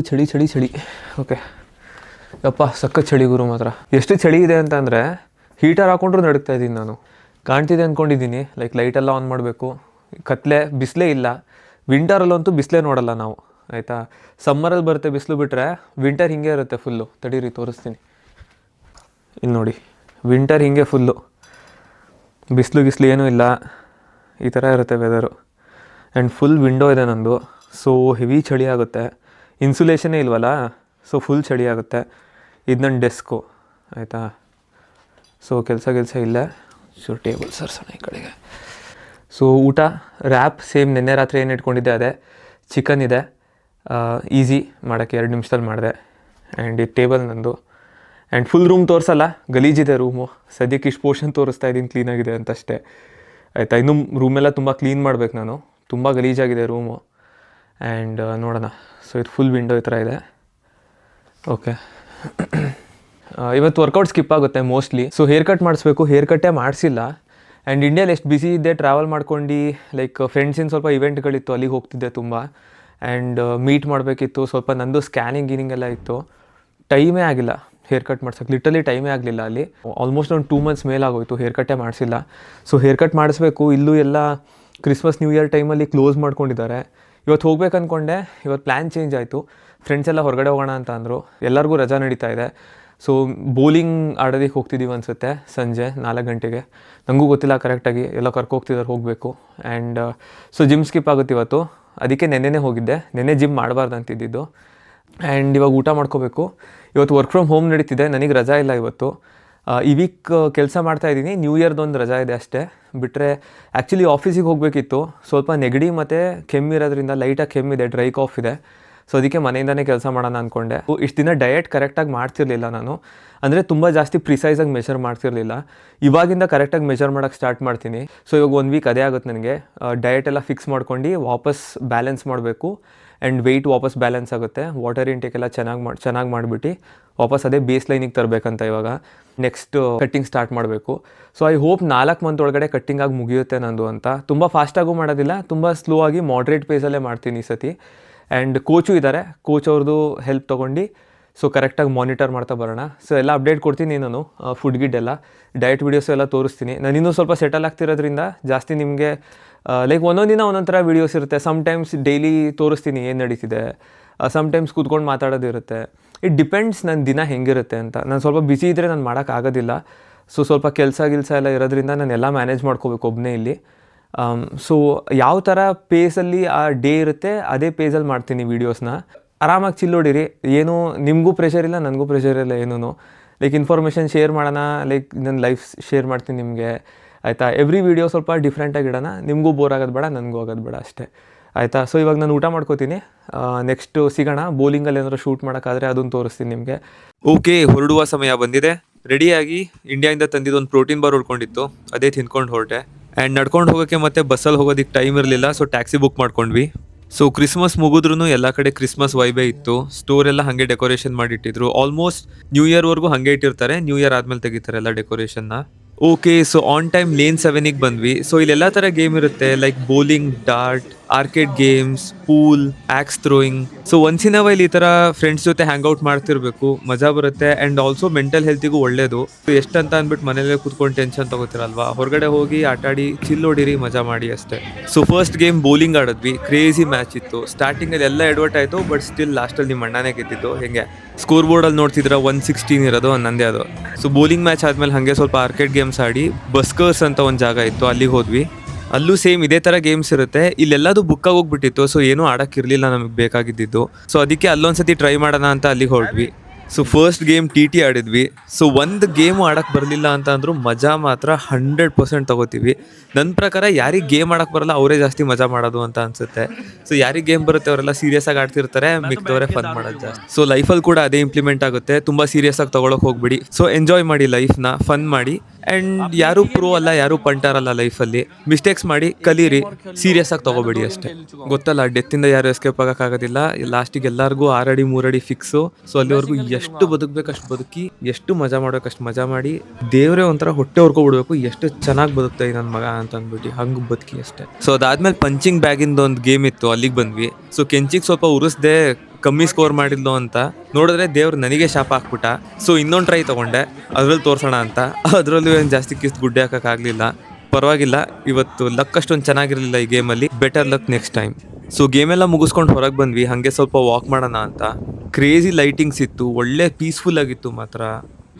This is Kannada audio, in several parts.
ಚಳಿ ಚಳಿ ಚಳಿ. ಓಕೆ ಯಪ್ಪ ಸಖತ್ ಚಳಿ ಗುರು ಮಾತ್ರ. ಎಷ್ಟು ಚಳಿ ಇದೆ ಅಂತ ಅಂದರೆ ಹೀಟರ್ ಹಾಕೊಂಡ್ರು ನಡುಗ್ತಾ ಇದ್ದೀನಿ ನಾನು. ಕಾಣ್ತಿದೆ ಅಂದ್ಕೊಂಡಿದ್ದೀನಿ, ಲೈಕ್ ಲೈಟೆಲ್ಲ ಆನ್ ಮಾಡಬೇಕು. ಕತ್ಲೆ, ಬಿಸಿಲೇ ಇಲ್ಲ. ವಿಂಟರಲ್ಲಂತೂ ಬಿಸಿಲೇ ನೋಡಲ್ಲ ನಾವು, ಆಯಿತಾ. ಸಮ್ಮರಲ್ಲಿ ಬರುತ್ತೆ ಬಿಸಿಲು, ಬಿಟ್ಟರೆ ವಿಂಟರ್ ಹಿಂಗೆ ಇರುತ್ತೆ ಫುಲ್ಲು. ತಡೀರಿ ತೋರಿಸ್ತೀನಿ. ಇಲ್ಲಿ ನೋಡಿ, ವಿಂಟರ್ ಹಿಂಗೆ ಫುಲ್ಲು ಬಿಸಿಲು ಏನೂ ಇಲ್ಲ, ಈ ಥರ ಇರುತ್ತೆ ವೆದರು. ಆ್ಯಂಡ್ ಫುಲ್ ವಿಂಡೋ ಇದೆ ನಂದು, ಸೊ ಹೆವಿ ಚಳಿ ಆಗುತ್ತೆ. ಇನ್ಸುಲೇಷನೇ ಇಲ್ವಲ್ಲ, ಸೊ ಫುಲ್ ಚಳಿ ಆಗುತ್ತೆ. ಇದು ನನ್ನ ಡೆಸ್ಕು, ಆಯಿತಾ. ಸೊ ಕೆಲಸ ಇಲ್ಲೇ. ಸೊ ಟೇಬಲ್ ಸರ್ಸೋಣ ಈ ಕಡೆಗೆ. ಸೊ ಊಟ ರ್ಯಾಪ್ ಸೇಮ್ ನಿನ್ನೆ ರಾತ್ರಿ ಏನು ಇಟ್ಕೊಂಡಿದ್ದೆ ಅದೇ. ಚಿಕನ್ ಇದೆ, ಈಸಿ ಮಾಡೋಕ್ಕೆ, 2 ನಿಮಿಷದಲ್ಲಿ ಮಾಡಿದೆ. ಆ್ಯಂಡ್ ಈ ಟೇಬಲ್ ನಂದು. ಆ್ಯಂಡ್ ಫುಲ್ ರೂಮ್ ತೋರಿಸಲ್ಲ, ಗಲೀಜಿದೆ ರೂಮು. ಸದ್ಯಕ್ಕೆ ಇಷ್ಟು ಪೋರ್ಷನ್ ತೋರಿಸ್ತಾ ಇದ್ದೀನಿ ಕ್ಲೀನಾಗಿದೆ ಅಂತಷ್ಟೇ, ಆಯಿತಾ. ಇನ್ನೂ ರೂಮೆಲ್ಲ ತುಂಬ ಕ್ಲೀನ್ ಮಾಡಬೇಕು ನಾನು, ತುಂಬ ಗಲೀಜಾಗಿದೆ ರೂಮು. ಆ್ಯಂಡ್ ನೋಡೋಣ. ಸೊ ಇದು ಫುಲ್ ವಿಂಡೋ ಈ ಥರ ಇದೆ. ಓಕೆ, ಇವತ್ತು ವರ್ಕೌಟ್ ಸ್ಕಿಪ್ ಆಗುತ್ತೆ ಮೋಸ್ಟ್ಲಿ. ಸೊ ಹೇರ್ ಕಟ್ ಮಾಡಿಸ್ಬೇಕು, ಹೇರ್ ಕಟ್ಟೇ ಮಾಡಿಸಿಲ್ಲ. ಆ್ಯಂಡ್ ಇಂಡಿಯಾಲಿ ಎಷ್ಟು ಬಿಸಿ ಇದ್ದೆ, ಟ್ರಾವೆಲ್ ಮಾಡ್ಕೊಂಡು, ಲೈಕ್ ಫ್ರೆಂಡ್ಸಿನ ಸ್ವಲ್ಪ ಇವೆಂಟ್ಗಳಿತ್ತು, ಅಲ್ಲಿಗೆ ಹೋಗ್ತಿದ್ದೆ ತುಂಬ. ಆ್ಯಂಡ್ ಮೀಟ್ ಮಾಡಬೇಕಿತ್ತು, ಸ್ವಲ್ಪ ನಂದು ಸ್ಕ್ಯಾನಿಂಗ್ ಗೀನಿಂಗ್ ಎಲ್ಲ ಇತ್ತು. ಟೈಮೇ ಆಗಿಲ್ಲ ಹೇರ್ ಕಟ್ ಮಾಡ್ಸೋಕ್ಕೆ, ಲಿಟ್ರಲಿ ಟೈಮೇ ಆಗಲಿಲ್ಲ ಅಲ್ಲಿ. ಆಲ್ಮೋಸ್ಟ್ ಒಂದು 2 ಮಂತ್ಸ್ ಮೇಲಾಗೋಯಿತು ಹೇರ್ ಕಟ್ಟೇ ಮಾಡಿಸಿಲ್ಲ. ಸೊ ಹೇರ್ ಕಟ್ ಮಾಡಿಸ್ಬೇಕು. ಇಲ್ಲೂ ಎಲ್ಲ ಕ್ರಿಸ್ಮಸ್ ನ್ಯೂ ಇಯರ್ ಟೈಮಲ್ಲಿ ಕ್ಲೋಸ್ ಮಾಡ್ಕೊಂಡಿದ್ದಾರೆ. ಇವತ್ತು ಹೋಗ್ಬೇಕು ಅಂದ್ಕೊಂಡೆ, ಇವತ್ತು ಪ್ಲ್ಯಾನ್ ಚೇಂಜ್ ಆಯಿತು. ಫ್ರೆಂಡ್ಸ್ ಎಲ್ಲ ಹೊರಗಡೆ ಹೋಗೋಣ ಅಂತ ಅಂದರು. ಎಲ್ಲರಿಗೂ ರಜಾ ನಡೀತಾ ಇದೆ. ಸೊ ಬೌಲಿಂಗ್ ಆಡೋದಕ್ಕೆ ಹೋಗ್ತಿದ್ದೀವಿ ಅನಿಸುತ್ತೆ ಸಂಜೆ 4 ಗಂಟೆಗೆ. ನನಗೂ ಗೊತ್ತಿಲ್ಲ ಕರೆಕ್ಟಾಗಿ, ಎಲ್ಲ ಕರ್ಕೋಗ್ತಿದ್ದಾರೆ, ಹೋಗಬೇಕು. ಆ್ಯಂಡ್ ಸೊ ಜಿಮ್ ಸ್ಕಿಪ್ ಆಗುತ್ತೆ ಇವತ್ತು, ಅದಕ್ಕೆ ನೆನ್ನೆನೇ ಹೋಗಿದ್ದೆ. ನೆನ್ನೆ ಜಿಮ್ ಮಾಡಬಾರ್ದು ಅಂತಿದ್ದಿದ್ದು. ಆ್ಯಂಡ್ ಇವಾಗ ಊಟ ಮಾಡ್ಕೋಬೇಕು. ಇವತ್ತು ವರ್ಕ್ ಫ್ರಮ್ ಹೋಮ್ ನಡೀತಿದೆ, ನನಗೆ ರಜಾ ಇಲ್ಲ ಇವತ್ತು. ಈ ವೀಕ್ ಕೆಲಸ ಮಾಡ್ತಾಯಿದ್ದೀನಿ, ನ್ಯೂ ಇಯರ್ದೊಂದು ರಜಾ ಇದೆ ಅಷ್ಟೇ. ಬಿಟ್ಟರೆ ಆ್ಯಕ್ಚುಲಿ ಆಫೀಸಿಗೆ ಹೋಗಬೇಕಿತ್ತು. ಸ್ವಲ್ಪ ನೆಗಡಿ ಮತ್ತು ಕೆಮ್ಮಿರೋದ್ರಿಂದ, ಲೈಟಾಗಿ ಕೆಮ್ಮಿದೆ, ಡ್ರೈ ಕಾಫ್ ಇದೆ. ಸೊ ಅದಕ್ಕೆ ಮನೆಯಿಂದನೇ ಕೆಲಸ ಮಾಡೋಣ ಅಂದ್ಕೊಂಡೆ. ಇಷ್ಟು ದಿನ ಡಯಟ್ ಕರೆಕ್ಟಾಗಿ ಮಾಡ್ತಿರಲಿಲ್ಲ ನಾನು, ಅಂದರೆ ತುಂಬ ಜಾಸ್ತಿ ಪ್ರಿಸೈಸಾಗಿ ಮೆಷರ್ ಮಾಡ್ತಿರಲಿಲ್ಲ. ಇವಾಗಿಂದ ಕರೆಕ್ಟಾಗಿ ಮೆಷರ್ ಮಾಡೋಕ್ಕೆ ಸ್ಟಾರ್ಟ್ ಮಾಡ್ತೀನಿ. ಸೊ ಇವಾಗ 1 ವೀಕ್ ಅದೇ ಆಗುತ್ತೆ ನನಗೆ. ಡಯಟ್ ಎಲ್ಲ ಫಿಕ್ಸ್ ಮಾಡ್ಕೊಂಡು ವಾಪಸ್ ಬ್ಯಾಲೆನ್ಸ್ ಮಾಡಬೇಕು. ಆ್ಯಂಡ್ ವೆಯ್ಟ್ ವಾಪಸ್ ಬ್ಯಾಲೆನ್ಸ್ ಆಗುತ್ತೆ. ವಾಟರ್ ಇಂಟೇಕ್ ಎಲ್ಲ ಚೆನ್ನಾಗಿ ಮಾಡಿಬಿಟ್ಟು ವಾಪಸ್ ಅದೇ ಬೇಸ್ ಲೈನಿಗೆ ತರಬೇಕಂತ ಇವಾಗ. ನೆಕ್ಸ್ಟ್ ಕಟ್ಟಿಂಗ್ ಸ್ಟಾರ್ಟ್ ಮಾಡಬೇಕು. ಸೊ ಐ ಹೋಪ್ 4 ಮಂತ್ ಒಳಗಡೆ ಕಟ್ಟಿಂಗಾಗಿ ಮುಗಿಯುತ್ತೆ ನಂದು ಅಂತ. ತುಂಬ ಫಾಸ್ಟಾಗೂ ಮಾಡೋದಿಲ್ಲ, ತುಂಬ ಸ್ಲೋ ಆಗಿ ಮಾಡ್ರೇಟ್ ಪೇಸಲ್ಲೇ ಮಾಡ್ತೀನಿ ಈ ಸತಿ. ಆ್ಯಂಡ್ ಕೋಚು ಇದ್ದಾರೆ, ಕೋಚ್ ಅವ್ರದ್ದು ಹೆಲ್ಪ್ ತೊಗೊಂಡು ಸೊ ಕರೆಕ್ಟಾಗಿ ಮಾನಿಟರ್ ಮಾಡ್ತಾ ಬರೋಣ. ಸೊ ಎಲ್ಲ ಅಪ್ಡೇಟ್ ಕೊಡ್ತೀನಿ ನಾನು, ಫುಡ್ ಗಿಡ್ ಎಲ್ಲ, ಡಯಟ್ ವೀಡಿಯೋಸು ಎಲ್ಲ ತೋರಿಸ್ತೀನಿ. ನಾನು ಇನ್ನೂ ಸ್ವಲ್ಪ ಸೆಟಲ್ ಆಗ್ತಿರೋದ್ರಿಂದ ಜಾಸ್ತಿ ನಿಮಗೆ ಲೈಕ್ ಒಂದೊಂದು ದಿನ ಒಂದೊಂದು ಥರ ವೀಡಿಯೋಸ್ ಇರುತ್ತೆ. ಸಮ್ಟೈಮ್ಸ್ ಡೈಲಿ ತೋರಿಸ್ತೀನಿ ಏನು ನಡೀತಿದೆ, ಸಮ್ಟೈಮ್ಸ್ ಕೂತ್ಕೊಂಡು ಮಾತಾಡೋದಿರುತ್ತೆ. ಇಟ್ ಡಿಪೆಂಡ್ಸ್ ನನ್ನ ದಿನ ಹೆಂಗಿರುತ್ತೆ ಅಂತ. ನಾನು ಸ್ವಲ್ಪ ಬಿಸಿ ಇದ್ದರೆ ನಾನು ಮಾಡೋಕ್ಕಾಗೋದಿಲ್ಲ. ಸೊ ಸ್ವಲ್ಪ ಕೆಲಸ ಎಲ್ಲ ಇರೋದ್ರಿಂದ ನಾನೆಲ್ಲ ಮ್ಯಾನೇಜ್ ಮಾಡ್ಕೋಬೇಕು ಒಬ್ಬನೇ ಇಲ್ಲಿ. ಸೊ ಯಾವ ಥರ ಪೇಸಲ್ಲಿ ಆ ಡೇ ಇರುತ್ತೆ ಅದೇ ಪೇಸಲ್ಲಿ ಮಾಡ್ತೀನಿ ವೀಡಿಯೋಸ್ನ. ಆರಾಮಾಗಿ ಚಿಲ್ಲೋಡಿರಿ, ಏನೂ ನಿಮಗೂ ಪ್ರೆಷರ್ ಇಲ್ಲ, ನನಗೂ ಪ್ರೆಷರ್ ಇಲ್ಲ ಏನೂ. ಲೈಕ್ ಇನ್ಫಾರ್ಮೇಷನ್ ಶೇರ್ ಮಾಡೋಣ, ಲೈಕ್ ನನ್ನ ಲೈಫ್ ಶೇರ್ ಮಾಡ್ತೀನಿ ನಿಮಗೆ, ಆಯಿತಾ. ಎವ್ರಿ ವೀಡಿಯೋ ಸ್ವಲ್ಪ ಡಿಫ್ರೆಂಟಾಗಿ ಇಡೋಣ, ನಿಮಗೂ ಬೋರ್ ಆಗೋದು ಬೇಡ, ನನಗೂ ಆಗೋದು ಬೇಡ ಅಷ್ಟೇ, ಆಯಿತಾ. ಸೊ ಇವಾಗ ನಾನು ಊಟ ಮಾಡ್ಕೋತೀನಿ. ನೆಕ್ಸ್ಟು ಸಿಗೋಣ. ಬೌಲಿಂಗಲ್ಲಿ ಏನಾದರೂ ಶೂಟ್ ಮಾಡೋಕ್ಕಾದರೆ ಅದನ್ನು ತೋರಿಸ್ತೀನಿ ನಿಮಗೆ. ಓಕೆ, ಹೊರಡುವ ಸಮಯ ಬಂದಿದೆ. ರೆಡಿಯಾಗಿ ಇಂಡಿಯಾದಿಂದ ತಂದಿದ್ದು ಒಂದು ಪ್ರೋಟೀನ್ ಬಾರ್ ಉಳ್ಕೊಂಡಿತ್ತು, ಅದೇ ತಿಂದ್ಕೊಂಡು ಹೊರಟೆ. ಆ್ಯಂಡ್ ನಡ್ಕೊಂಡು ಹೋಗೋಕ್ಕೆ ಮತ್ತು ಬಸ್ಸಲ್ಲಿ ಹೋಗೋದಕ್ಕೆ ಟೈಮ್ ಇರಲಿಲ್ಲ, ಸೊ ಟ್ಯಾಕ್ಸಿ ಬುಕ್ ಮಾಡ್ಕೊಂಡ್ವಿ. ಸೊ ಕ್ರಿಸ್ಮಸ್ ಮುಗಿದ್ರೂ ಎಲ್ಲ ಕಡೆ ಕ್ರಿಸ್ಮಸ್ ವೈಬೇ ಇತ್ತು. ಸ್ಟೋರ್ ಎಲ್ಲ ಹಾಗೆ ಡೆಕೋರೇಷನ್ ಮಾಡಿಟ್ಟಿದ್ರು. ಆಲ್ಮೋಸ್ಟ್ ನ್ಯೂ ಇಯರ್ವರೆಗೂ ಹಾಗೆ ಇಟ್ಟಿರ್ತಾರೆ, ನ್ಯೂ ಇಯರ್ ಆದಮೇಲೆ ತೆಗಿತಾರೆ ಎಲ್ಲ ಡೆಕೋರೇಷನ್ನ. Okay, so on time lane 7ಗೆ ಬಂದ್ವಿ. ಸೊ ಇಲ್ಲೆಲ್ಲ ಥರ ಗೇಮ್ ಇರುತ್ತೆ, like bowling, dart, arcade games, pool, axe throwing. So once in a while ಈ ಥರ ಫ್ರೆಂಡ್ಸ್ ಜೊತೆ ಹ್ಯಾಂಗ್ ಔಟ್ ಮಾಡ್ತಿರ್ಬೇಕು, ಮಜಾ ಬರುತ್ತೆ. ಆ್ಯಂಡ್ ಆಲ್ಸೋ ಮೆಂಟಲ್ ಹೆಲ್ತಿಗೂ ಒಳ್ಳೇದು. ಎಷ್ಟಂತ ಅಂದ್ಬಿಟ್ಟು ಮನೇಲೆ ಕೂತ್ಕೊಂಡು ಟೆನ್ಷನ್ ತಗೋತಿರಲ್ವಾ, ಹೊರಗಡೆ ಹೋಗಿ ಆಟಾಡಿ ಚಿಲ್ಲೋಡಿರಿ, ಮಜಾ ಮಾಡಿ ಅಷ್ಟೇ. ಸೊ ಫಸ್ಟ್ ಗೇಮ್ ಬೌಲಿಂಗ್ ಆಡಿದ್ವಿ, ಕ್ರೇಜಿ ಮ್ಯಾಚ್ ಇತ್ತು. ಸ್ಟಾರ್ಟಿಂಗಲ್ಲಿ ಎಲ್ಲ ಎಡವಟ್ ಆಯಿತು, ಬಟ್ ಸ್ಟಿಲ್ ಲಾಸ್ಟಲ್ಲಿ ನಿಮ್ಮ ಅಣ್ಣನೇ ಗೆದ್ದಿದ್ದು. ಹೆಂಗೆ ಸ್ಕೋರ್ ಬೋರ್ಡಲ್ಲಿ ನೋಡ್ತಿದ್ರೆ 116 ಇರೋದು, ನಂದೇ ಅದು. ಸೊ ಬೌಲಿಂಗ್ ಮ್ಯಾಚ್ ಆದಮೇಲೆ ಹಾಗೆ ಸ್ವಲ್ಪ ಆರ್ಕೇಡ್ ಗೇಮ್ಸ್ ಆಡಿ ಬಸ್ಕರ್ಸ್ ಅಂತ ಒಂದು ಜಾಗ ಇತ್ತು, ಅಲ್ಲಿಗೆ ಹೋದ್ವಿ. ಅಲ್ಲೂ ಸೇಮ್ ಇದೇ ಥರ ಗೇಮ್ಸ್ ಇರುತ್ತೆ. ಇಲ್ಲೆಲ್ಲದು ಬುಕ್ಕಾಗಿ ಹೋಗ್ಬಿಟ್ಟಿತ್ತು, ಸೊ ಏನೂ ಆಡೋಕ್ಕಿರಲಿಲ್ಲ ನಮಗೆ ಬೇಕಾಗಿದ್ದಿದ್ದು. ಸೊ ಅದಕ್ಕೆ ಅಲ್ಲೊಂದ್ಸತಿ ಟ್ರೈ ಮಾಡೋಣ ಅಂತ ಅಲ್ಲಿಗೆ ಹೊರಟ್ವಿ. ಸೊ ಫಸ್ಟ್ ಗೇಮ್ TT ಆಡಿದ್ವಿ. ಸೊ ಒಂದು ಗೇಮು ಆಡೋಕ್ಕೆ ಬರಲಿಲ್ಲ ಅಂತ ಅಂದರೂ ಮಜಾ ಮಾತ್ರ 100% ತಗೋತೀವಿ. ನನ್ನ ಪ್ರಕಾರ ಯಾರಿಗೆ ಗೇಮ್ ಆಡೋಕ್ಕೆ ಬರಲ್ಲ ಅವರೇ ಜಾಸ್ತಿ ಮಜಾ ಮಾಡೋದು ಅಂತ ಅನಿಸುತ್ತೆ. ಸೊ ಯಾರಿಗೆ ಗೇಮ್ ಬರುತ್ತೆ ಅವರೆಲ್ಲ ಸೀರಿಯಸ್ ಆಗಿ ಆಡ್ತಿರ್ತಾರೆ, ಮಿಕ್ದವರೇ ಫನ್ ಮಾಡೋದು ಜಾಸ್ತಿ. ಸೊ ಲೈಫಲ್ಲಿ ಕೂಡ ಅದೇ ಇಂಪ್ಲಿಮೆಂಟ್ ಆಗುತ್ತೆ, ತುಂಬ ಸೀರಿಯಸ್ ಆಗಿ ತೊಗೊಳಕ್ಕೆ ಹೋಗ್ಬಿಡಿ. ಸೊ ಎಂಜಾಯ್ ಮಾಡಿ ಲೈಫ್ನ, ಫನ್ ಮಾಡಿ. ಆ್ಯಂಡ್ ಯಾರೂ ಪ್ರೋ ಅಲ್ಲ, ಯಾರೂ ಪಂಟಾರಲ್ಲ ಲೈಫಲ್ಲಿ. ಮಿಸ್ಟೇಕ್ಸ್ ಮಾಡಿ ಕಲೀರಿ, ಸೀರಿಯಸ್ ಆಗಿ ತೊಗೋಬೇಡಿ ಅಷ್ಟೇ. ಗೊತ್ತಲ್ಲ, ಡೆತ್ತಿಂದ ಯಾರು ಎಸ್ಕೇಪ್ ಆಗೋಕ್ಕಾಗೋದಿಲ್ಲ. ಲಾಸ್ಟಿಗೆ ಎಲ್ಲರಿಗೂ 6 ಅಡಿ 3 ಅಡಿ ಫಿಕ್ಸು. ಸೊ ಅಲ್ಲಿವರೆಗೂ ಎಷ್ಟು ಬದುಕಬೇಕು ಅಷ್ಟು ಬದುಕಿ, ಎಷ್ಟು ಮಜಾ ಮಾಡೋಕೆ ಅಷ್ಟು ಮಜಾ ಮಾಡಿ, ದೇವರೇ ಒಂಥರ ಹೊಟ್ಟೆ ಹೊರ್ಕೊಬಿಡ್ಬೇಕು, ಎಷ್ಟು ಚೆನ್ನಾಗಿ ಬದುಕ್ತಾ ನನ್ನ ಮಗ ಅಂತ ಅಂದ್ಬಿಟ್ಟು ಹಂಗೆ ಬದುಕಿ ಅಷ್ಟೇ. ಸೊ ಅದಾದ್ಮೇಲೆ ಪಂಚಿಂಗ್ ಬ್ಯಾಗಿಂದ ಒಂದು ಗೇಮ್ ಇತ್ತು, ಅಲ್ಲಿಗೆ ಬಂದ್ವಿ. ಸೊ ಕೆಂಚಿಗೆ ಸ್ವಲ್ಪ ಉರಿಸ್ದೆ, ಕಮ್ಮಿ ಸ್ಕೋರ್ ಮಾಡಿದ್ಲು ಅಂತ ನೋಡಿದ್ರೆ ದೇವ್ರು ನನಗೆ ಶಾಪ ಹಾಕ್ಬಿಟ್ಟ. ಸೊ ಇನ್ನೊಂದು ಟ್ರೈ ತೊಗೊಂಡೆ, ಅದ್ರಲ್ಲಿ ತೋರ್ಸೋಣ ಅಂತ. ಅದರಲ್ಲೂ ಏನು ಜಾಸ್ತಿ ಕಿಸ್ ಗುಡ್ಡೆ ಹಾಕೋಕ್ಕಾಗಲಿಲ್ಲ. ಪರವಾಗಿಲ್ಲ, ಇವತ್ತು ಲಕ್ ಅಷ್ಟೊಂದು ಚೆನ್ನಾಗಿರಲಿಲ್ಲ ಈ ಗೇಮಲ್ಲಿ. Better luck next time. So ಗೇಮೆಲ್ಲ ಮುಗಿಸ್ಕೊಂಡು ಹೊರಗೆ ಬಂದ್ವಿ, ಹಾಗೆ ಸ್ವಲ್ಪ ವಾಕ್ ಮಾಡೋಣ ಅಂತ. ಕ್ರೇಜಿ ಲೈಟಿಂಗ್ಸ್ ಇತ್ತು, ಒಳ್ಳೆ ಪೀಸ್ಫುಲ್ ಆಗಿತ್ತು ಮಾತ್ರ.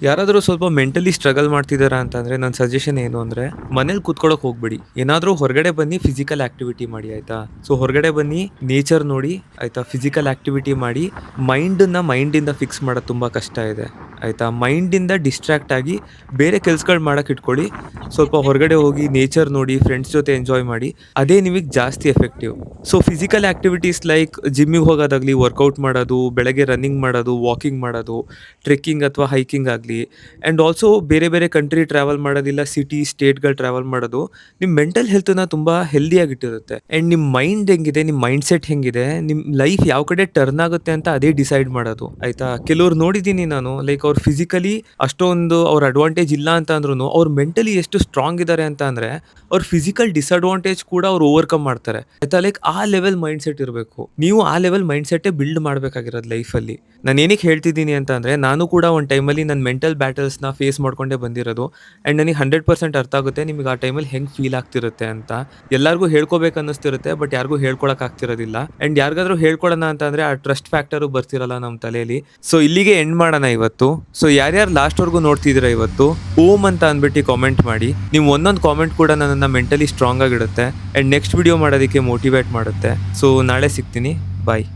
ಯಾರಾದರೂ ಸ್ವಲ್ಪ ಮೆಂಟಲಿ ಸ್ಟ್ರಗಲ್ ಮಾಡ್ತಿದ್ದಾರಾ ಅಂತಂದರೆ ನನ್ನ ಸಜೆಷನ್ ಏನು ಅಂದರೆ, ಮನೇಲಿ ಕೂತ್ಕೊಳ್ಳೋಕೆ ಹೋಗ್ಬೇಡಿ, ಏನಾದರೂ ಹೊರಗಡೆ ಬನ್ನಿ, ಫಿಸಿಕಲ್ ಆ್ಯಕ್ಟಿವಿಟಿ ಮಾಡಿ ಆಯಿತಾ. ಸೊ ಹೊರಗಡೆ ಬನ್ನಿ, ನೇಚರ್ ನೋಡಿ ಆಯಿತಾ, ಫಿಸಿಕಲ್ ಆ್ಯಕ್ಟಿವಿಟಿ ಮಾಡಿ. ಮೈಂಡಿಂದ ಫಿಕ್ಸ್ ಮಾಡೋದು ತುಂಬ ಕಷ್ಟ ಇದೆ ಆಯಿತಾ. ಮೈಂಡಿಂದ ಡಿಸ್ಟ್ರ್ಯಾಕ್ಟ್ ಆಗಿ ಬೇರೆ ಕೆಲ್ಸಗಳು ಮಾಡೋಕೆ ಇಟ್ಕೊಳ್ಳಿ. ಸ್ವಲ್ಪ ಹೊರಗಡೆ ಹೋಗಿ ನೇಚರ್ ನೋಡಿ, ಫ್ರೆಂಡ್ಸ್ ಜೊತೆ ಎಂಜಾಯ್ ಮಾಡಿ, ಅದೇ ನಿಮಗೆ ಜಾಸ್ತಿ effective. So physical activities like ಜಿಮ್ಮಿಗೆ ಹೋಗೋದಾಗಲಿ, ವರ್ಕೌಟ್ ಮಾಡೋದು, ಬೆಳಗ್ಗೆ ರನ್ನಿಂಗ್ ಮಾಡೋದು, ವಾಕಿಂಗ್ ಮಾಡೋದು, ಟ್ರೆಕ್ಕಿಂಗ್ ಅಥವಾ ಹೈಕಿಂಗ್ ಆಗಲಿ, ಆ್ಯಂಡ್ ಆಲ್ಸೋ ಬೇರೆ ಬೇರೆ ಕಂಟ್ರಿ ಟ್ರಾವೆಲ್ ಮಾಡೋದಿಲ್ಲ, ಸಿಟಿ ಸ್ಟೇಟ್ಗಳು ಟ್ರಾವೆಲ್ ಮಾಡೋದು ನಿಮ್ಮ ಮೆಂಟಲ್ ಹೆಲ್ತನ್ನ ತುಂಬ ಹೆಲ್ದಿಯಾಗಿಟ್ಟಿರುತ್ತೆ. ಆ್ಯಂಡ್ ನಿಮ್ಮ ಮೈಂಡ್ ಹೆಂಗಿದೆ, ನಿಮ್ಮ ಮೈಂಡ್ ಸೆಟ್ ಹೆಂಗಿದೆ, ನಿಮ್ಮ ಲೈಫ್ ಯಾವ ಕಡೆ ಟರ್ನ್ ಆಗುತ್ತೆ ಅಂತ ಅದೇ ಡಿಸೈಡ್ ಮಾಡೋದು ಆಯಿತಾ. ಕೆಲವ್ರು ನೋಡಿದ್ದೀನಿ ನಾನು, ಲೈಕ್ ಅವ್ರು ಫಿಸಿಕಲಿ ಅಷ್ಟೊಂದು ಅವ್ರ ಅಡ್ವಾಂಟೇಜ್ ಇಲ್ಲ ಅಂತ ಅಂದ್ರೂ ಅವ್ರು ಮೆಂಟಲಿ ಎಷ್ಟು ಸ್ಟ್ರಾಂಗ್ ಇದ್ದಾರೆ ಅಂತ ಅಂದರೆ ಅವ್ರ ಫಿಸಿಕಲ್ ಡಿಸ್ಅಡ್ವಾಂಟೇಜ್ ಕೂಡ ಅವ್ರು ಓವರ್ಕಮ್ ಮಾಡ್ತಾರೆ ಆಯಿತಾ. ಲೈಕ್ ಆ ಲೆವೆಲ್ ಮೈಂಡ್ ಸೆಟ್ ಇರಬೇಕು. ನೀವು ಆ ಲೆವೆಲ್ ಮೈಂಡ್ ಸೆಟ್ಟೇ ಬಿಲ್ಡ್ ಮಾಡಬೇಕಾಗಿರೋದು ಲೈಫಲ್ಲಿ. ನಾನು ಏನಕ್ಕೆ ಹೇಳ್ತಿದ್ದೀನಿ ಅಂತ ಅಂದರೆ, ನಾನು ಕೂಡ ಒಂದು ಟೈಮಲ್ಲಿ ನನ್ನ ಮೆಂಟಲ್ ಬ್ಯಾಟಲ್ಸ್ನ ಫೇಸ್ ಮಾಡ್ಕೊಂಡೇ ಬಂದಿರೋದು. ಆ್ಯಂಡ್ ನನಗೆ 100% ಅರ್ಥ ಆಗುತ್ತೆ ನಿಮಗೆ ಆ ಟೈಮಲ್ಲಿ ಹೆಂಗೆ ಫೀಲ್ ಆಗ್ತಿರುತ್ತೆ ಅಂತ. ಎಲ್ಲರಿಗೂ ಹೇಳ್ಕೋಬೇಕು ಅನ್ನಿಸ್ತಿರುತ್ತೆ, ಬಟ್ ಯಾರಿಗೂ ಹೇಳ್ಕೊಳಕ್ ಆಗ್ತಿರೋದಿಲ್ಲ. ಆ್ಯಂಡ್ ಯಾರಿಗಾದ್ರೂ ಹೇಳ್ಕೊಡೋಣ ಅಂತ ಅಂದರೆ ಆ ಟ್ರಸ್ಟ್ ಫ್ಯಾಕ್ಟರು ಬರ್ತಿರಲ್ಲ ನಮ್ಮ ತಲೆಯಲ್ಲಿ. ಸೊ ಇಲ್ಲಿಗೆ ಎಂಡ್ ಮಾಡೋಣ ಇವತ್ತು. ಸೊ ಯಾರ್ಯಾರು ಲಾಸ್ಟ್ವರೆಗೂ ನೋಡ್ತಿದ್ದೀರಾ ಇವತ್ತು, ಓಮ್ ಅಂತ ಅಂದ್ಬಿಟ್ಟು ಕಾಮೆಂಟ್ ಮಾಡಿ. ನೀವು ಒಂದೊಂದು ಕಾಮೆಂಟ್ ಕೂಡ ನನ್ನನ್ನು ಮೆಂಟಲಿ ಸ್ಟ್ರಾಂಗ್ ಆಗಿಡುತ್ತೆ ಆ್ಯಂಡ್ ನೆಕ್ಸ್ಟ್ ವಿಡಿಯೋ ಮಾಡೋದಕ್ಕೆ ಮೋಟಿವೇಟ್ ಮಾಡುತ್ತೆ. ಸೊ ನಾಳೆ ಸಿಗ್ತೀನಿ, ಬಾಯ್.